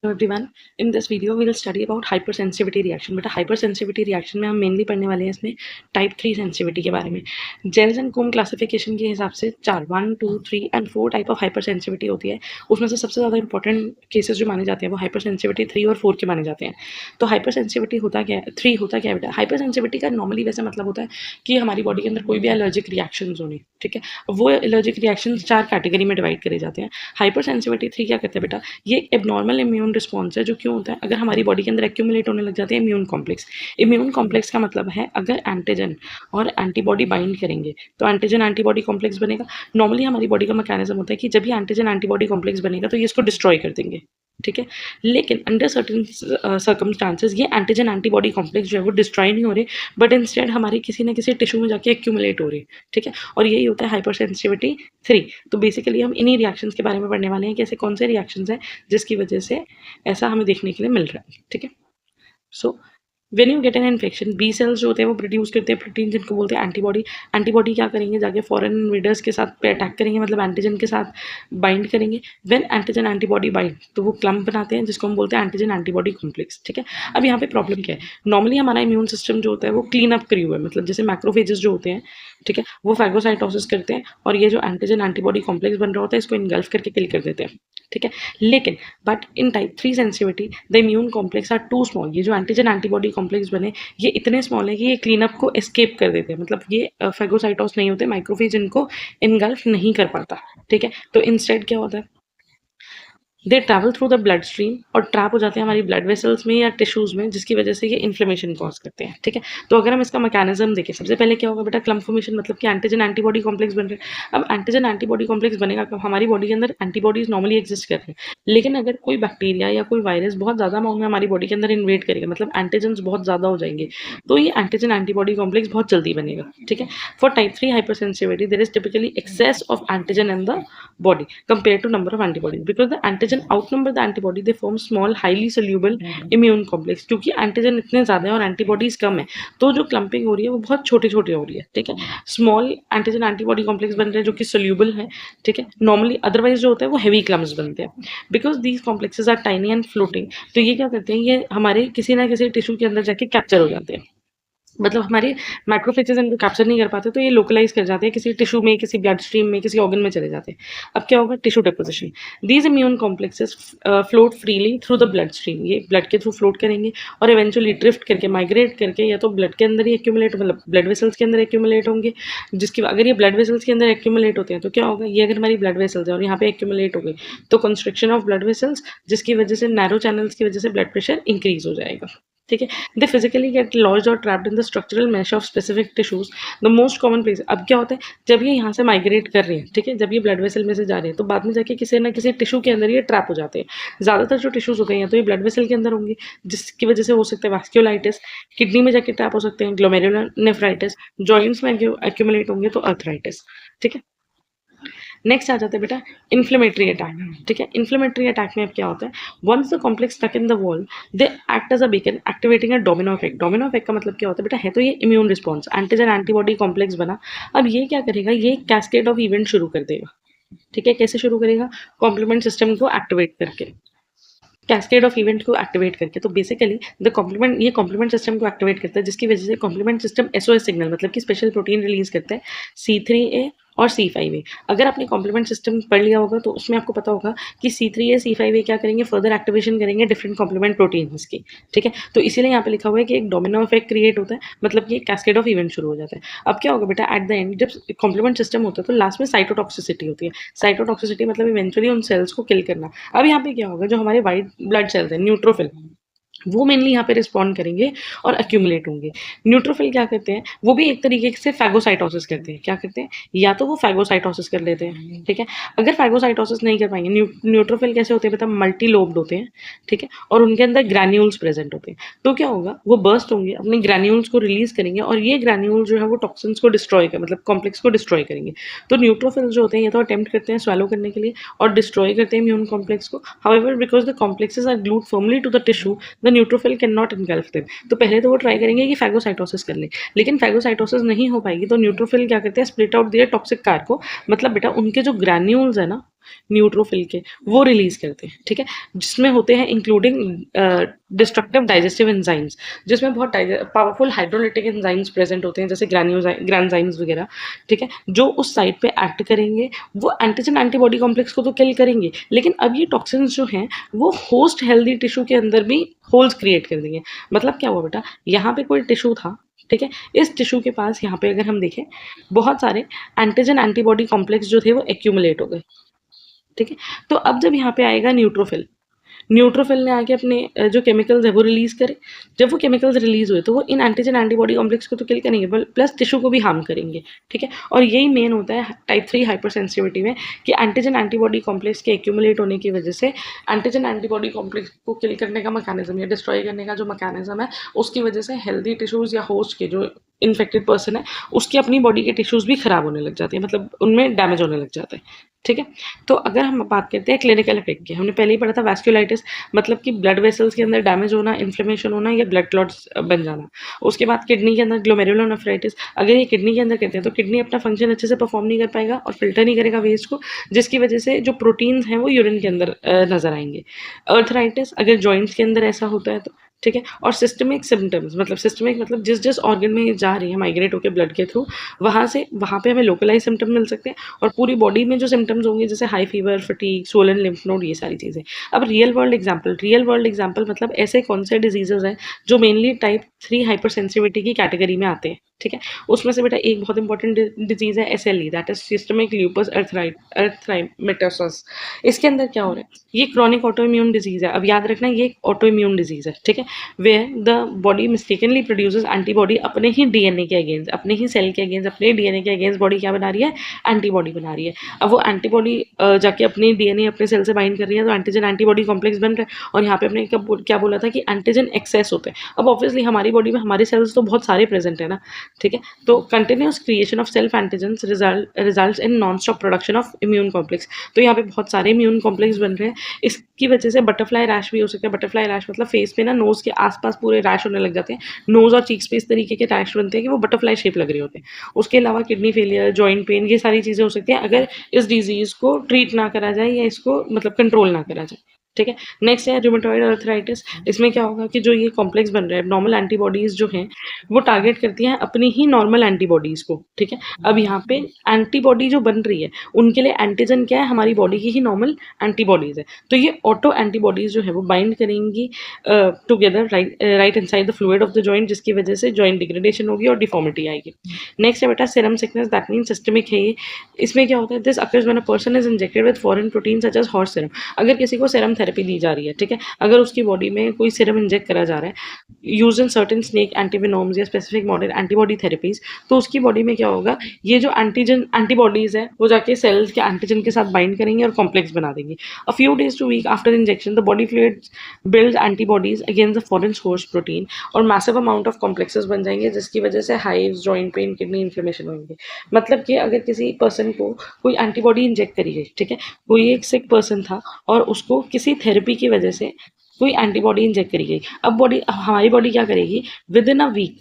Hello everyone, in this video we will study about hypersensitivity reaction. बेटा hypersensitivity reaction में हम mainly पढ़ने वाले हैं इसमें टाइप 3 सेंसिटिविटी के बारे में. जेल्स एंड कोम क्लासिफिकेशन के हिसाब से 1, 2, 3 एंड 4 टाइप ऑफ हाइपरसेंसिटिविटी होती है. उसमें से सबसे ज़्यादा इंपॉर्टेंट केसेस जो माने जाते हैं वो हाइपरसेंसिटिविटी 3 और 4 के माने जाते हैं. तो हाइपरसेंसिटिविटी होता क्या है, 3 होता क्या है बेटा. हाइपरसेंसिटिविटी का नॉर्मली वैसे मतलब होता है कि हमारी बॉडी के अंदर कोई भी एलर्जिक रिएक्शन होने, ठीक है, वो एलर्जिक रिएक्शन 4 कैटेगरी में डिवाइड करे जाते हैं. हाइपरसेंसिटिविटी 3 क्या करते हैं बेटा, ये एबनॉर्मल इम्यून रिस्पॉन्स है जो क्यों होता है, अगर हमारी बॉडी के अंदर एक्यूमुलेट होने लग जाते हैं इम्यून कॉम्प्लेक्स. इम्यून कॉम्प्लेक्स का मतलब है अगर एंटीजन और एंटीबॉडी बाइंड करेंगे तो एंटीजन एंटीबॉडी कॉम्प्लेक्स बनेगा. नॉर्मली हमारी बॉडी का मैकेनिज्म होता है कि जब भी एंटीजन एंटीबॉडी कॉम्प्लेक्स बनेगा तो ये इसको डिस्ट्रॉय कर देंगे, ठीक है. लेकिन अंडर सर्टेन सर्कमस्टांसेस ये एंटीजन एंटीबॉडी कॉम्प्लेक्स जो है वो डिस्ट्रॉय नहीं हो रहे, बट इंस्टेड हमारी किसी ना किसी टिश्यू में जाके एक्यूमुलेट हो रहे, ठीक है. और यही होता है हाइपरसेंसिटिविटी 3. तो बेसिकली हम इन्हीं रिएक्शंस के बारे में पढ़ने वाले हैं कि ऐसे कौन से रिएक्शंस हैं जिसकी वजह से ऐसा हमें देखने के लिए मिल रहा है, ठीक है. So when you get an infection, B cells जो होते हैं वो प्रोड्यूस करते हैं प्रोटीन जिनको बोलते हैं एंटीबॉडी. एंटीबॉडी क्या करेंगे, जाके फॉरेन इन्वेडर्स के साथ पे अटैक करेंगे, मतलब एंटीजन के साथ बाइंड करेंगे. व्हेन एंटीजन एंटीबॉडी बाइंड तो वो क्लम्प बनाते हैं जिसको हम बोलते हैं एंटीजन एंटीबॉडी कॉम्प्लेक्स, ठीक है. अब यहाँ पे प्रॉब्लम क्या है, नॉर्मली हमारा इम्यून सिस्टम जो होता है वो क्लीन अप करी हुआ है, मतलब जैसे मैक्रोफेजेस जो होते हैं, ठीक है, वो फैगोसाइटोसिस करते हैं और ये जो एंटीजन एंटीबॉडी कॉम्प्लेक्स बन रहा होता है इसको इनगल्फ करके किल कर देते हैं, ठीक है. लेकिन but in type 3 sensitivity the immune complex are too small. ये जो एंटीजन एंटीबॉडी कॉम्प्लेक्स बने ये इतने स्मॉल है कि ये क्लीन अप को एस्केप कर देते हैं, मतलब ये फैगोसाइटोस नहीं होते, माइक्रोफेज इनको इनगल्फ नहीं कर पाता, ठीक है. तो इंस्टेड क्या होता है, दे travel through the blood stream और ट्रैप हो जाते हैं हमारी ब्लड वेसल्स में या टिश्यूज़ में, जिसकी वजह से ये इन्फ्लेमेशन कॉज करते हैं, ठीक है. तो अगर हम इसका मैकेनिज्म देखें, सबसे पहले क्या होगा बेटा, क्लम्प फॉर्मेशन, मतलब कि एंटीजन एंटीबॉडी कॉम्प्लेक्स बन रहे हैं. अब एंटीजन एंटीबॉडी कॉम्प्लेक्स बनेगा कब, हमारी बॉडी के अंदर एंटीबॉडीज नॉर्मली एग्जिस्ट कर रहे हैं, लेकिन अगर कोई बैक्टीरिया या कोई वायरस बहुत ज़्यादा अमाउंट में हमारी बॉडी के अंदर इन्वेट करेगा, मतलब एंटीजन्स बहुत ज़्यादा हो जाएंगे, तो ये एंटीजन एंटीबॉडी कॉम्प्लेक्स बहुत जल्दी बनेगा, ठीक है. For type 3 hypersensitivity there is typically excess of antigen in the body compared to number of antibodies, because the antigen outnumber the antibody, they form small highly soluble immune complex. क्योंकि antigen इतने ज़्यादा है और antibodies कम है तो जो clumping हो रही है वो बहुत छोटी छोटी हो रही है, ठीक है. स्मॉल एंटीजन एंटीबॉडी कॉम्प्लेक्स बन रहे हैं जो कि सोल्यूबल है, ठीक है. नॉर्मली अदरवाइज जो होता है वो हेवी क्लम्प्स बनते हैं because these complexes are tiny and floating. तो ये क्या करते हैं, ये हमारे किसी ना किसी टिश्यू के अंदर जाके कैप्चर हो जाते हैं, मतलब हमारे मैक्रोफेजेस इनको कैप्चर नहीं कर पाते तो ये लोकलाइज कर जाते हैं किसी टिश्यू में, किसी ब्लड स्ट्रीम में, किसी ऑर्गन में चले जाते हैं. अब क्या होगा, tissue deposition. These immune complexes float freely through the blood stream, ये ब्लड के थ्रू फ्लोट करेंगे और इवेंचुअली ड्रिफ्ट करके माइग्रेट करके या तो ब्लड के अंदर ही एक्यूमुलेट, मतलब ब्लड वेसल्स के अंदर एक्यूमुलेट होंगे, जिसकी अगर ये ब्लड वेसल्स के अंदर एक्यूमुलेट होते हैं तो क्या होगा, ये अगर हमारी ब्लड वेसल्स है और यहाँ पे एक्यूमुलेट हो गई तो कंस्ट्रक्शन ऑफ ब्लड वेसल्स, जिसकी वजह से नैरो चैनल्स की वजह से ब्लड प्रेशर इंक्रीज हो जाएगा, ठीक है. दे फिजिकली गेट लॉज्ड और trapped in the structural mesh of specific tissues. The most common place, अब क्या होता है, जब ये यहाँ से माइग्रेट कर रहे हैं, ठीक है, जब ये ब्लड वेसल में से जा रहे हैं तो बाद में जाके किसी ना किसी टिश्यू के अंदर ये ट्रैप हो जाते हैं. ज़्यादातर जो टिश्यूज होते हैं तो ये ब्लड वेसल के अंदर होंगे, जिसकी वजह से हो सकता है वैस्क्यूलाइटिस, किडनी में जाके ट्रैप हो सकते हैं ग्लोमेरुलर नेफ्राइटिस, जॉइंट्स में एक्यूमुलेट होंगे तो अर्थराइटिस, ठीक है. नेक्स्ट आ जाता है बेटा इन्फ्लेमेटरी अटैक, ठीक है. इन्फ्लेमेटरी अटैक में अब क्या होता है, once the complex stuck in the wall they act as a beacon activating a domino effect. Domino effect का मतलब क्या होता है बेटा, है तो ये immune response, antigen antibody complex बना, अब ये क्या करेगा, ये कैस्केड ऑफ इवेंट शुरू कर देगा, ठीक है. कैसे शुरू करेगा, कॉम्प्लीमेंट सिस्टम को एक्टिवेट करके, कैस्केड ऑफ इवेंट को एक्टिवेट करके. तो बेसिकली द कॉम्प्लीमेंट, ये कॉम्प्लीमेंट सिस्टम को एक्टिवेट करता है जिसकी वजह से कॉम्प्लीमेंट सिस्टम एसओएस सिग्नल, मतलब कि स्पेशल प्रोटीन रिलीज करता है C3A और C5A. अगर आपने कॉम्प्लीमेंट सिस्टम पढ़ लिया होगा तो उसमें आपको पता होगा कि C3A C5A क्या करेंगे, फर्दर एक्टिवेशन करेंगे डिफरेंट कॉम्प्लीमेंट प्रोटीन्स की, ठीक है. तो इसीलिए यहाँ पे लिखा हुआ है कि एक डोमिनो इफेक्ट क्रिएट होता है, मतलब कि कैस्केड ऑफ इवेंट शुरू हो जाता है. अब क्या होगा बेटा, एट द एंड जब कॉम्प्लीमेंट सिस्टम होता है तो लास्ट में साइटोटॉक्सिसिटी होती है. साइटोटॉक्सिसिटी मतलब इवेंचुअली उन सेल्स को किल करना. अब यहाँ पे क्या होगा, जो हमारे वाइट ब्लड सेल्स हैं न्यूट्रोफिल, वो मेनली यहाँ पे रिस्पॉन्ड करेंगे और एक्यूमुलेट होंगे. न्यूट्रोफिल क्या करते हैं, वो भी एक तरीके से फैगोसाइटोसिस करते हैं. क्या करते हैं, या तो वो फैगोसाइटोसिस कर लेते हैं, ठीक है. अगर फैगोसाइटोसिस नहीं कर पाएंगे, न्यूट्रोफिल कैसे होते हैं पता, मल्टी लोब्ड होते हैं, ठीक है, और उनके अंदर ग्रैन्यूल्स प्रेजेंट होते हैं. तो क्या होगा, वो बर्स्ट होंगे, अपने ग्रैन्यूल्स को रिलीज करेंगे और ये ग्रैन्यूल जो है वो टॉक्सिन्स को डिस्ट्रॉय कर, मतलब कॉम्प्लेक्स को डिस्ट्रॉय करेंगे. तो न्यूट्रोफिल जो होते हैं ये तो अटेम्प्ट करते हैं स्वैलो करने के लिए और डिस्ट्रॉय करते हैं इम्यून कॉम्प्लेक्स को. However because the complexes are glued firmly to the tissue, the neutrophil can not engulf them. तो पहले तो वो ट्राई करेंगे कि फैगोसाइटोसिस कर ले, लेकिन फैगोसाइटोसिस नहीं हो पाएगी तो न्यूट्रोफिल क्या करते हैं, स्प्लिट आउट दिए टॉक्सिक कार को, मतलब बेटा उनके जो ग्रैन्यूल्स है ना न्यूट्रोफिल के, वो रिलीज करते हैं, ठीक है, जिसमें होते हैं इंक्लूडिंग डिस्ट्रक्टिव डाइजेस्टिव एंजाइम्स, जिसमें बहुत पावरफुल हाइड्रोलिटिक एंजाइम्स प्रेजेंट होते हैं, जैसे ग्रैनजाइम्स वगैरह, ठीक है, जो उस साइट पे एक्ट करेंगे, वो एंटीजन एंटीबॉडी कॉम्प्लेक्स को तो किल करेंगे, लेकिन अब ये टॉक्सिन्स जो हैं वो होस्ट हेल्दी टिश्यू के अंदर भी होल्स क्रिएट कर देंगे। मतलब क्या हुआ बेटा, यहाँ पे कोई टिश्यू था, ठीक है, इस टिश्यू के पास यहाँ पे अगर हम देखें बहुत सारे एंटीजन एंटीबॉडी कॉम्प्लेक्स जो थे वो एक्यूमुलेट हो गए, ठीक है। तो अब जब यहाँ पे आएगा न्यूट्रोफिल, न्यूट्रोफिल ने आके अपने जो केमिकल्स है वो रिलीज करे, जब वो केमिकल्स रिलीज हुए तो वो इन एंटीजन एंटीबॉडी कॉम्प्लेक्स को तो किल करेंगे प्लस टिश्यू को भी हार्म करेंगे, ठीक है। और यही मेन होता है टाइप 3 हाइपर सेंसिटिविटी में कि एंटीजन एंटीबॉडी कॉम्प्लेक्स के एक्यूमुलेट होने की वजह से एंटीजन एंटीबॉडी कॉम्प्लेक्स को किल करने का मैकेनिज्म या डिस्ट्रॉय करने का जो मैकेनिज्म है उसकी वजह से हेल्दी टिश्यूज या होस्ट के जो इन्फेक्टेड पर्सन है उसकी अपनी बॉडी के टिश्यूज भी खराब होने लग जाते हैं, मतलब उनमें डैमेज होने लग जाता है, ठीक है। तो अगर हम बात करते हैं क्लिनिकल इफेक्ट की, हमने पहले ही पढ़ा था वैस्कुलाइटिस मतलब कि ब्लड वेसल्स के अंदर डैमेज होना, इन्फ्लेमेशन होना या ब्लड क्लॉट्स बन जाना। उसके बाद किडनी के अंदर ग्लोमेरुलोनेफ्राइटिस, अगर ये किडनी के अंदर करते हैं तो किडनी अपना फंक्शन अच्छे से परफॉर्म नहीं कर पाएगा और फिल्टर नहीं करेगा वेस्ट को, जिसकी वजह से जो प्रोटीन्स हैं वो यूरिन के अंदर नजर आएंगे। अर्थराइटिस अगर जॉइंट्स के अंदर ऐसा होता है तो, ठीक है। और सिस्टमिक सिम्टम्स मतलब सिस्टमिक मतलब जिस जिस ऑर्गन में ये जा रही है माइग्रेट होकर ब्लड के थ्रू, वहाँ से वहाँ पे हमें लोकलाइज सिम्टम मिल सकते हैं और पूरी बॉडी में जो सिम्टम्स होंगे जैसे high fever, fatigue, swollen lymph node, ये सारी चीज़ें। अब रियल वर्ल्ड एग्जाम्पल मतलब ऐसे कौन से डिजीजेज हैं जो मेनली टाइप 3 हाइपर सेंसिटिविटी की कैटेगरी में आते हैं, ठीक है। उसमें से बेटा एक बहुत इंपॉर्टेंट डिजीज है SLE, that is systemic lupus erythematosus. इसके अंदर क्या हो रहा है, ये क्रॉनिक ऑटो इम्यून डिजीज है। अब याद रखना ये एक ऑटो इम्यून डिजीज है, ठीक है, where the body mistakenly produces antibody अपने ही DNA के अगेंस्ट, अपने ही सेल के अगेंस्ट, अपने DNA के अगेंस्ट बॉडी क्या बना रही है, एंटीबॉडी बना रही है। अब वो एंटीबॉडी जाके अपनी DNA अपने सेल से बाइंड कर रही है तो एंटीजन एंटीबॉडी कॉम्प्लेक्स बन रहा है। और यहाँ पे अपने क्या बोला था कि एंटीजन एक्सेस होते हैं। अब ऑब्वियसली हमारी बॉडी में हमारे सेल्स तो बहुत सारे प्रेजेंट है ना, ठीक है। तो continuous creation of self antigens results in non stop production of immune complex. तो यहाँ पे बहुत सारे इम्यून कॉम्प्लेक्स बन रहे हैं। इसकी वजह से बटरफ्लाई रैश भी हो सकता है। बटरफ्लाई रैश मतलब फेस पे ना नोज के आसपास पूरे रैश होने लग जाते हैं, नोज और चीक्स पे इस तरीके के रैश बनते हैं कि वो बटरफ्लाई शेप लग रहे होते हैं। उसके अलावा किडनी फेलियर, जॉइंट पेन, ये सारी चीज़ें हो सकती हैं अगर इस डिजीज़ को ट्रीट ना करा जाए या इसको मतलब कंट्रोल ना करा जाए, ठीक है। नेक्स्ट है रूमेटॉइड अर्थराइटिस। इसमें क्या होगा कि जो ये कॉम्प्लेक्स बन रहा है, नॉर्मल एंटीबॉडीज जो हैं वो टारगेट करती हैं अपनी ही नॉर्मल एंटीबॉडीज को, ठीक है। अब यहाँ पे एंटीबॉडी जो बन रही है उनके लिए एंटीजन क्या है, हमारी बॉडी की ही नॉर्मल एंटीबॉडीज है। तो ये ऑटो एंटीबॉडीज जो है वो बाइंड करेंगी together right inside the fluid of the joint, जिसकी वजह से जॉइंट डिग्रेडेशन होगी और डिफॉर्मिटी आएगी। नेक्स्ट है बेटा serum sickness, that mean systemic है ये। इसमें क्या होता है, this occurs when a person is injected with foreign protein such as horse serum. अगर किसी को सीरम थेरेपी दी जा रही है, ठीक है, अगर उसकी बॉडी में कोई सीरम इंजेक्ट करा जा रहा है यूज इन सर्टेन स्नेक एंटीवेनोम्स या स्पेसिफिक मॉडर्न एंटीबॉडी थेरेपीज, तो उसकी बॉडी में क्या होगा, ये जो एंटीबॉडीज है वो जाके सेल्स के एंटीजन के साथ बाइंड करेंगे और कॉम्प्लेक्स बना देंगे। A few days to week after injection the body fluids build antibodies against the foreign source protein और मैसिव अमाउंट ऑफ कॉम्प्लेक्सेस बन जाएंगे, जिसकी वजह से hives, joint pain, kidney inflammation होंगे। मतलब कि अगर किसी पर्सन को कोई एंटीबॉडी इंजेक्ट करी गई, ठीक है, कोई एक सिक पर्सन था और उसको किसी थेरेपी की वजह से कोई एंटीबॉडी इंजेक्ट करी गई। अब हमारी बॉडी क्या करेगी, विद इन अ वीक,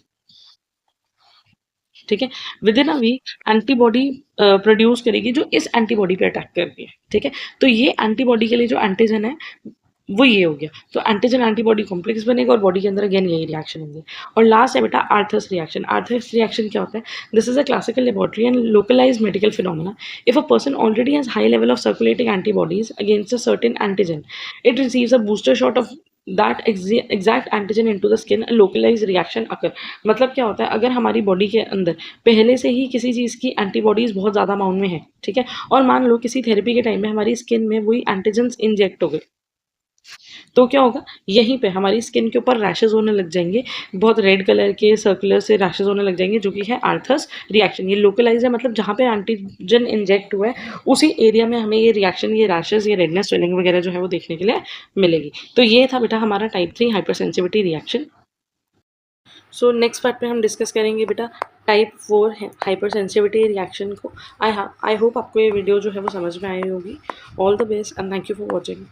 ठीक है, within a week antibody produce करेगी जो इस एंटीबॉडी पे अटैक कर रही है, ठीक है। तो ये एंटीबॉडी के लिए जो एंटीजन है वो ये हो गया, तो एंटीजन एंटीबॉडी कॉम्प्लेक्स बनेगा और बॉडी के अंदर अगेन यही रिएक्शन होंगे। और लास्ट है बेटा आर्थर्स रिएक्शन। आर्थर्स रिएक्शन क्या होता है, this is a classical laboratory and localised medical phenomena. If a person already has high level of circulating antibodies against a certain antigen, it receives a booster shot of that exact antigen into the skin, localise reaction occur. मतलब क्या होता है, अगर हमारी body के अंदर पहले से ही किसी चीज़ की एंटीबॉडीज बहुत ज़्यादा अमाउंट में है, ठीक है, और मान लो किसी थेरेपी के टाइम में हमारी स्किन में वही एंटीजन्स इंजेक्ट हो गए, तो क्या होगा, यहीं पे हमारी स्किन के ऊपर रैशेज होने लग जाएंगे, बहुत रेड कलर के सर्कुलर से रैशेज होने लग जाएंगे, जो कि है आर्थर्स रिएक्शन। ये लोकलाइज है, मतलब जहाँ पे एंटीजन इंजेक्ट हुआ है उसी एरिया में हमें ये रिएक्शन, ये रैशेज, ये रेडनेस, स्वेलिंग वगैरह जो है वो देखने के लिए मिलेगी। तो ये था बेटा हमारा type 3 hyper sensitivity reaction. So next part में हम डिस्कस करेंगे बेटा टाइप 4 हाइपर सेंसिटिविटी रिएक्शन को। आई होप आपको ये वीडियो जो है वो समझ में आई होगी। All the best and thank you for watching.